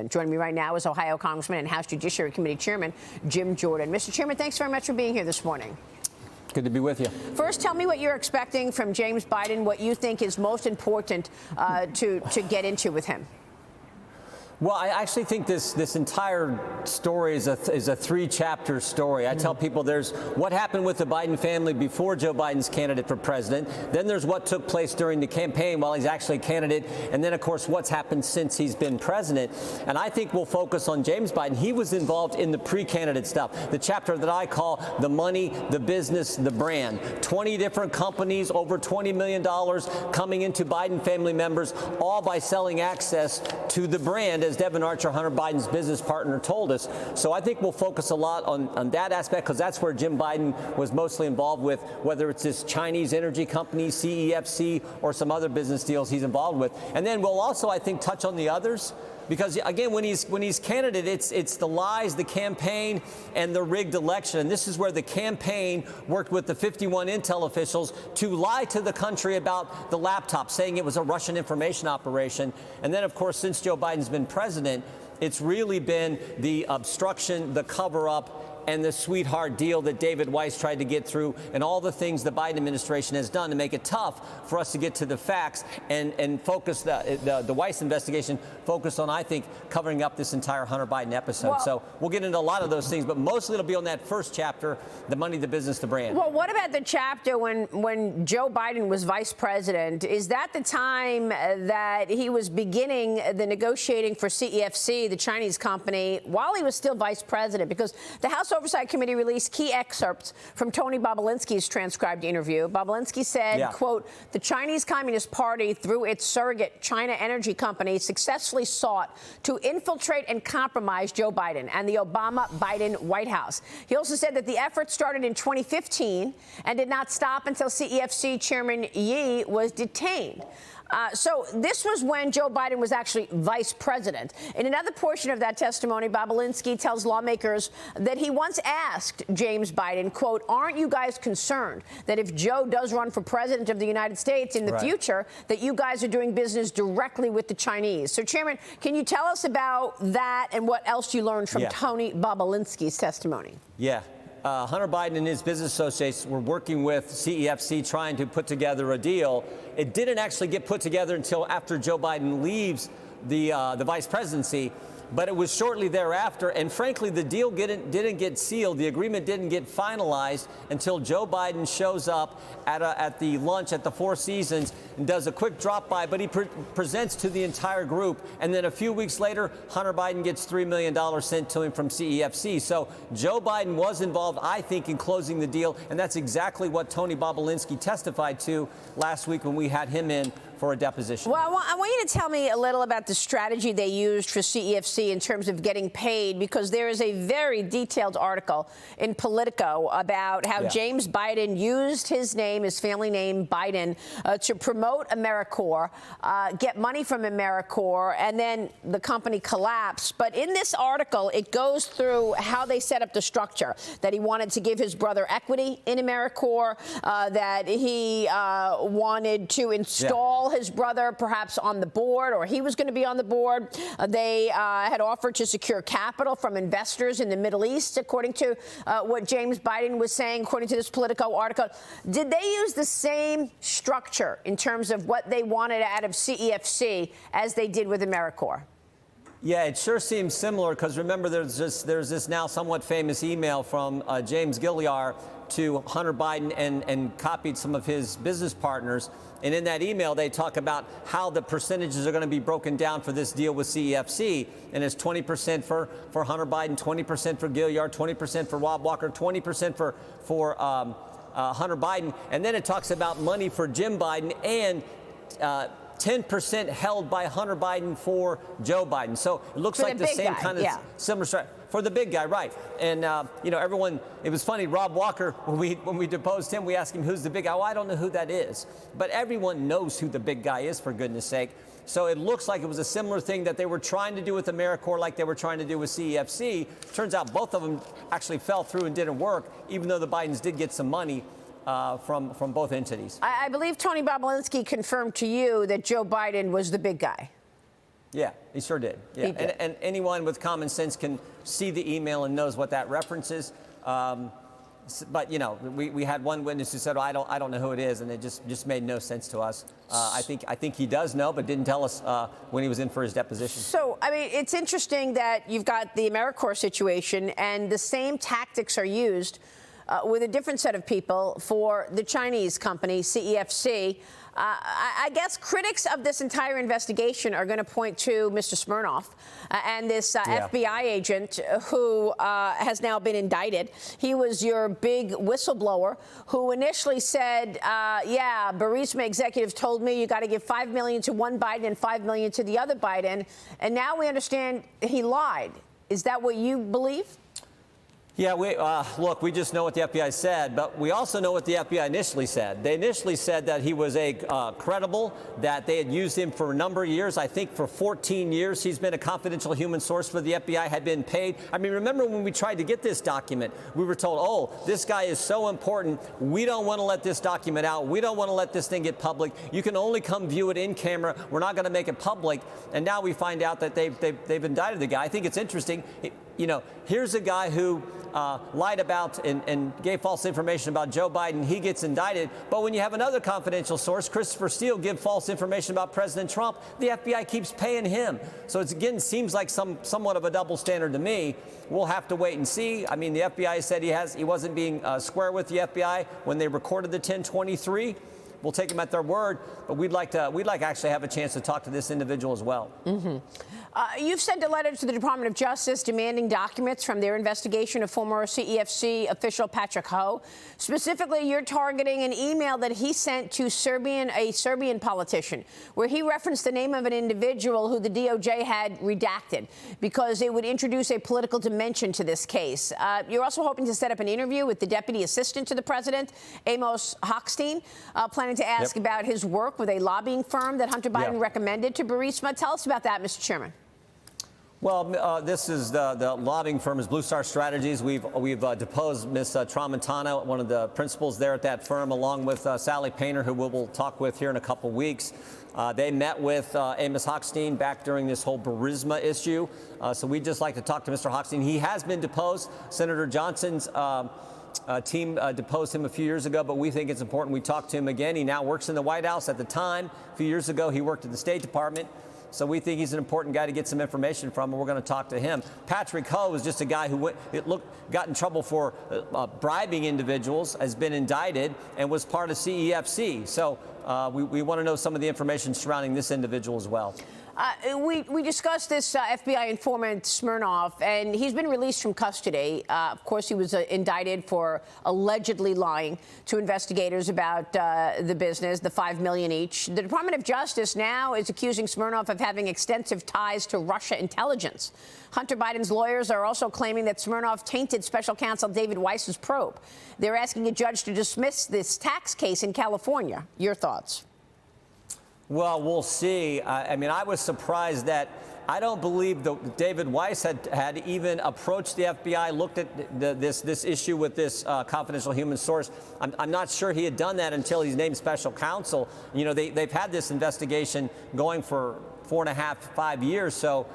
president. Joining me right now is Ohio Congressman and House Judiciary Committee Chairman Jim Jordan. Mr. Chairman, thanks very much for being here this morning. Good to be with you. First, tell me what you're expecting from James Biden, what you think is most important to get into with him. Well, I actually think this entire story is a 3-chapter story. I tell people there's what happened with the Biden family before Joe Biden's candidate for president. Then there's what took place during the campaign while he's actually a candidate. And then, of course, what's happened since he's been president. And I think we'll focus on James Biden. He was involved in the pre-candidate stuff, the chapter that I call the money, the business, the brand. 20 different companies, over $20 million coming into Biden family members, all by selling access to the brand, as Devin Archer, Hunter Biden's business partner, told us. So I think we'll focus a lot on that aspect, because that's where Jim Biden was mostly involved with, whether it's this Chinese energy company, CEFC, or some other business deals he's involved with. And then we'll also, I think, touch on the others. Because, again, when he's candidate, it's the lies, the campaign, and the rigged election. And this is where the campaign worked with the 51 intel officials to lie to the country about the laptop, saying it was a Russian information operation. And then, of course, since Joe Biden's been president, it's really been the obstruction, the cover-up, and the sweetheart deal that David Weiss tried to get through, and all the things the Biden administration has done to make it tough for us to get to the facts and focus the Weiss investigation focused on, I think, covering up this entire Hunter Biden episode. Well, so we'll get into a lot of those things, but mostly it'll be on that first chapter, the money, the business, the brand. Well, what about the chapter when Joe Biden was vice president? Is that the time that he was beginning the negotiating for CEFC, the Chinese company, while he was still vice president? Because the House Oversight Committee released key excerpts from Tony Bobolinsky's transcribed interview. Bobolinsky said, quote, the Chinese Communist Party, through its surrogate China Energy Company, successfully sought to infiltrate and compromise Joe Biden and the Obama-Biden White House. He also said that the effort started in 2015 and did not stop until CEFC Chairman Yi was detained. So this was when Joe Biden was actually vice president. In another portion of that testimony, Bobolinsky tells lawmakers that he once asked James Biden, quote, aren't you guys concerned that if Joe does run for president of the United States in the future, that you guys are doing business directly with the Chinese? So, Chairman, can you tell us about that and what else you learned from Tony Bobolinsky's testimony? Yeah. Hunter Biden and his business associates were working with CEFC trying to put together a deal. It didn't actually get put together until after Joe Biden leaves the vice presidency, but it was shortly thereafter. And frankly, the deal didn't get sealed. The agreement didn't get finalized until Joe Biden shows up at the lunch at the Four Seasons and does a quick drop-by, but he presents to the entire group. And then a few weeks later, Hunter Biden gets $3 million sent to him from CEFC. So Joe Biden was involved, I think, in closing the deal. And that's exactly what Tony Bobolinsky testified to last week when we had him in for a deposition. Well, I want you to tell me a little about the strategy they used for CEFC in terms of getting paid, because there is a very detailed article in Politico about how James Biden used his name, his family name, Biden, to promote AmeriCorps, get money from AmeriCorps, and then the company collapsed. But in this article, it goes through how they set up the structure, that he wanted to give his brother equity in AmeriCorps, that he wanted to install his brother perhaps on the board, or he was going to be on the board. They had offered to secure capital from investors in the Middle East, according to what James Biden was saying, according to this Politico article. Did they use the same structure in terms of what they wanted out of CEFC as they did with AmeriCorps? Yeah, it sure seems similar, because remember, there's this now somewhat famous email from James Gilliar to Hunter Biden and copied some of his business partners. And in that email, they talk about how the percentages are going to be broken down for this deal with CEFC. And it's 20% for Hunter Biden, 20% for Gilliard, 20% for Rob Walker, 20% for Hunter Biden. And then it talks about money for Jim Biden and 10% held by Hunter Biden for Joe Biden. So it looks like the same kind of similar strategy. For the big guy, right. And, you know, everyone, it was funny, Rob Walker, when we deposed him, we asked him, who's the big guy? Oh, I don't know who that is. But everyone knows who the big guy is, for goodness sake. So it looks like it was a similar thing that they were trying to do with AmeriCorps like they were trying to do with CEFC. Turns out both of them actually fell through and didn't work, even though the Bidens did get some money from both entities. I believe Tony Bobolinsky confirmed to you that Joe Biden was the big guy. Yeah, he sure did. Yeah, He did. And anyone with common sense can see the email and knows what that references. But we had one witness who said, "Oh, I don't know who it is," and it just made no sense to us. I think he does know, but didn't tell us when he was in for his deposition. So, I mean, it's interesting that you've got the AmeriCorps situation, and the same tactics are used with a different set of people for the Chinese company, CEFC. I guess critics of this entire investigation are going to point to Mr. Smirnoff and this FBI agent who has now been indicted. He was your big whistleblower who initially said, yeah, Burisma executives told me you got to give $5 million to one Biden and $5 million to the other Biden. And now we understand he lied. Is that what you believe? Yeah, look, we just know what the FBI said, but we also know what the FBI initially said. They initially said that he was credible, that they had used him for a number of years. I think for 14 years he's been a confidential human source for the FBI, had been paid. I mean, remember when we tried to get this document, we were told, oh, this guy is so important, we don't want to let this document out. We don't want to let this thing get public. You can only come view it in camera. We're not going to make it public. And now we find out that they've indicted the guy. I think it's interesting. Here's a guy who lied about and gave false information about Joe Biden. He gets indicted. But when you have another confidential source, Christopher Steele, give false information about President Trump, the FBI keeps paying him. So it again seems like somewhat of a double standard to me. We'll have to wait and see. I mean, the FBI said he wasn't being square with the FBI when they recorded the 1023. We'll take them at their word, but we'd like to actually have a chance to talk to this individual as well. Mm-hmm. You've sent a letter to the Department of Justice demanding documents from their investigation of former CEFC official Patrick Ho. Specifically, you're targeting an email that he sent to a Serbian politician, where he referenced the name of an individual who the DOJ had redacted because it would introduce a political dimension to this case. You're also hoping to set up an interview with the Deputy Assistant to the President, Amos Hochstein, planning to ask about his work with a lobbying firm that Hunter Biden recommended to Burisma. Tell us about that, Mr. Chairman. Well, this is the lobbying firm is Blue Star Strategies. We've deposed Ms. Tramontano, one of the principals there at that firm, along with Sally Painter, who we'll talk with here in a couple weeks. They met with Amos Hochstein back during this whole Burisma issue. So we'd just like to talk to Mr. Hochstein. He has been deposed. Senator Johnson's team deposed him a few years ago, but we think it's important we talk to him again. He now works in the White House. At the time, a few years ago, he worked at the State Department. So we think he's an important guy to get some information from, and we're going to talk to him. Patrick Ho is just a guy who got in trouble for bribing individuals, has been indicted, and was part of CEFC. So we want to know some of the information surrounding this individual as well. We discussed this FBI informant Smirnoff, and he's been released from custody. Of course, he was indicted for allegedly lying to investigators about the business, the $5 million each. The Department of Justice now is accusing Smirnoff of having extensive ties to Russia intelligence. Hunter Biden's lawyers are also claiming that Smirnoff tainted Special Counsel David Weiss's probe. They're asking a judge to dismiss this tax case in California. Your thoughts? Well, we'll see. I mean, I was surprised that I don't believe David Weiss had even approached the FBI, looked at this issue with this confidential human source. I'm not sure he had done that until he's named special counsel. They've had this investigation going for 4.5, 5 years, so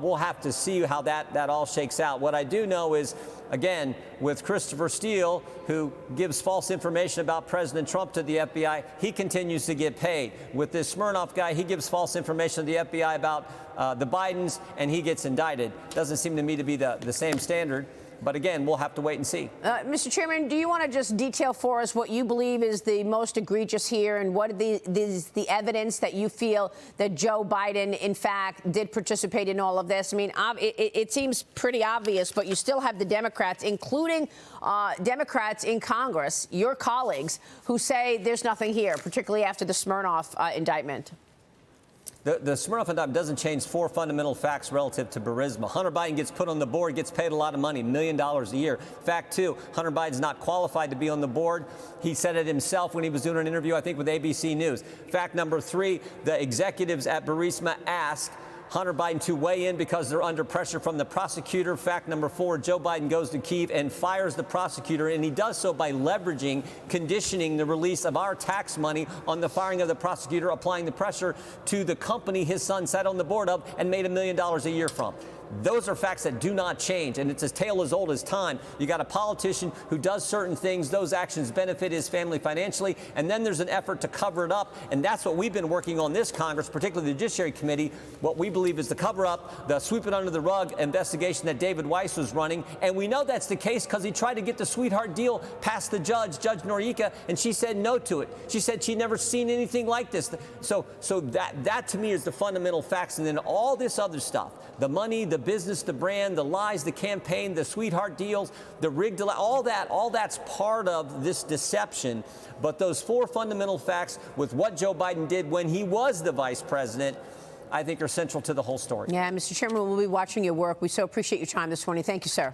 we'll have to see how that all shakes out. What I do know is, again, with Christopher Steele, who gives false information about President Trump to the FBI, he continues to get paid. With this Smirnoff guy, he gives false information to the FBI about the Bidens, and he gets indicted. Doesn't seem to me to be the same standard. But again, we'll have to wait and see. Mr. Chairman, do you want to just detail for us what you believe is the most egregious here, and what is the evidence that you feel that Joe Biden, in fact, did participate in all of this? I mean, it seems pretty obvious, but you still have the Democrats, including Democrats in Congress, your colleagues, who say there's nothing here, particularly after the Smirnoff indictment. The Smirnoff indictment doesn't change 4 fundamental facts relative to Burisma. Hunter Biden gets put on the board, gets paid a lot of money, $1 million a year. Fact 2, Hunter Biden's not qualified to be on the board. He said it himself when he was doing an interview, I think, with ABC News. Fact number 3, the executives at Burisma asked Hunter Biden to weigh in because they're under pressure from the prosecutor. Fact number 4, Joe Biden goes to Kyiv and fires the prosecutor, and he does so by leveraging, conditioning the release of our tax money on the firing of the prosecutor, applying the pressure to the company his son sat on the board of and made $1 million a year from. Those are facts that do not change, and it's a tale as old as time. You got a politician who does certain things, those actions benefit his family financially, and then there's an effort to cover it up, and that's what we've been working on this Congress, particularly the Judiciary Committee, what we believe is the cover-up, the sweep it under the rug investigation that David Weiss was running, and we know that's the case because he tried to get the sweetheart deal past the judge, Judge Norika, and she said no to it. She said she'd never seen anything like this. So that to me is the fundamental facts, and then all this other stuff, the money, the business, the brand, the lies, the campaign, the sweetheart deals, the rigged, all that's part of this deception. But those 4 fundamental facts with what Joe Biden did when he was the vice president, I think are central to the whole story. Yeah, Mr. Chairman, we'll be watching your work. We so appreciate your time this morning. Thank you, sir.